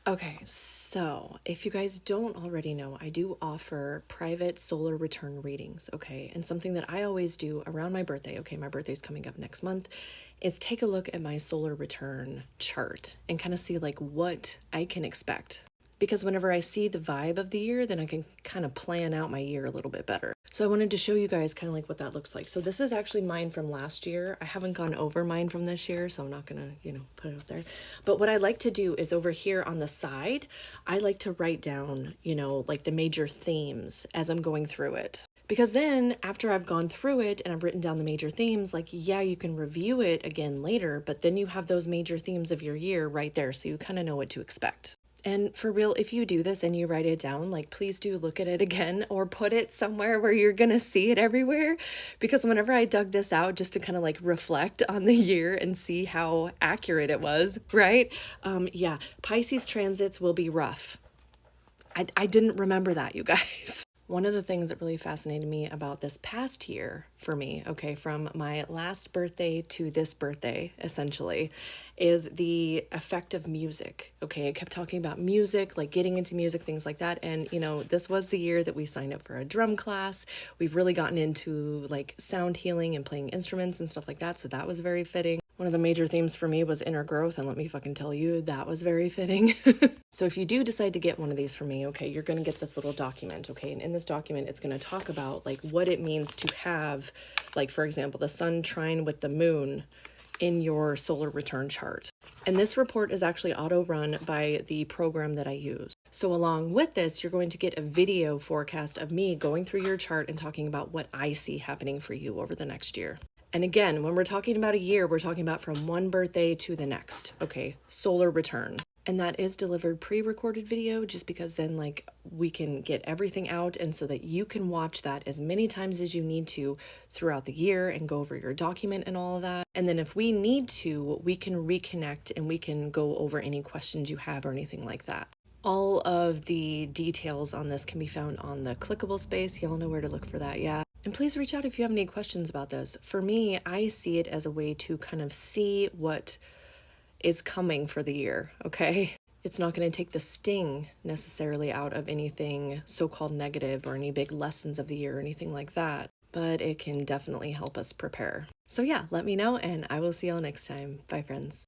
Okay, so if you guys don't already know, I do offer private solar return readings, okay? And something that I always do around my birthday, okay, my birthday's coming up next month, is take a look at my solar return chart and kind of see like what I can expect. Because whenever I see the vibe of the year, then I can kind of plan out my year a little bit better. So I wanted to show you guys kind of like what that looks like. So this is actually mine from last year. I haven't gone over mine from this year, so I'm not gonna, put it up there. But what I like to do is over here on the side, I like to write down, like the major themes as I'm going through it. Because then after I've gone through it and I've written down the major themes, like, yeah, you can review it again later, but then you have those major themes of your year right there. So you kind of know what to expect. And for real, if you do this and you write it down, like please do look at it again or put it somewhere where you're gonna see it everywhere. Because whenever I dug this out just to kind of like reflect on the year and see how accurate it was, right? Yeah, Pisces transits will be rough. I didn't remember that, you guys. One of the things that really fascinated me about this past year for me, okay, from my last birthday to this birthday, essentially, is the effect of music. Okay, I kept talking about music, like getting into music, things like that. And, this was the year that we signed up for a drum class. We've really gotten into like sound healing and playing instruments and stuff like that. So that was very fitting. One of the major themes for me was inner growth, and let me fucking tell you, that was very fitting. So if you do decide to get one of these from me, okay, you're going to get this little document, okay? And in this document, it's going to talk about like what it means to have, like, for example, the sun trine with the moon in your solar return chart. And this report is actually auto-run by the program that I use. So along with this, you're going to get a video forecast of me going through your chart and talking about what I see happening for you over the next year. And again, when we're talking about a year, we're talking about from one birthday to the next, okay? Solar return. And that is delivered pre-recorded video just because then like we can get everything out and so that you can watch that as many times as you need to throughout the year and go over your document and all of that. And then if we need to, we can reconnect and we can go over any questions you have or anything like that. All of the details on this can be found on the clickable space. Y'all know where to look for that, yeah. And please reach out if you have any questions about this. For me, I see it as a way to kind of see what is coming for the year, okay? It's not going to take the sting necessarily out of anything so-called negative or any big lessons of the year or anything like that, but it can definitely help us prepare. So yeah, let me know and I will see y'all next time. Bye, friends.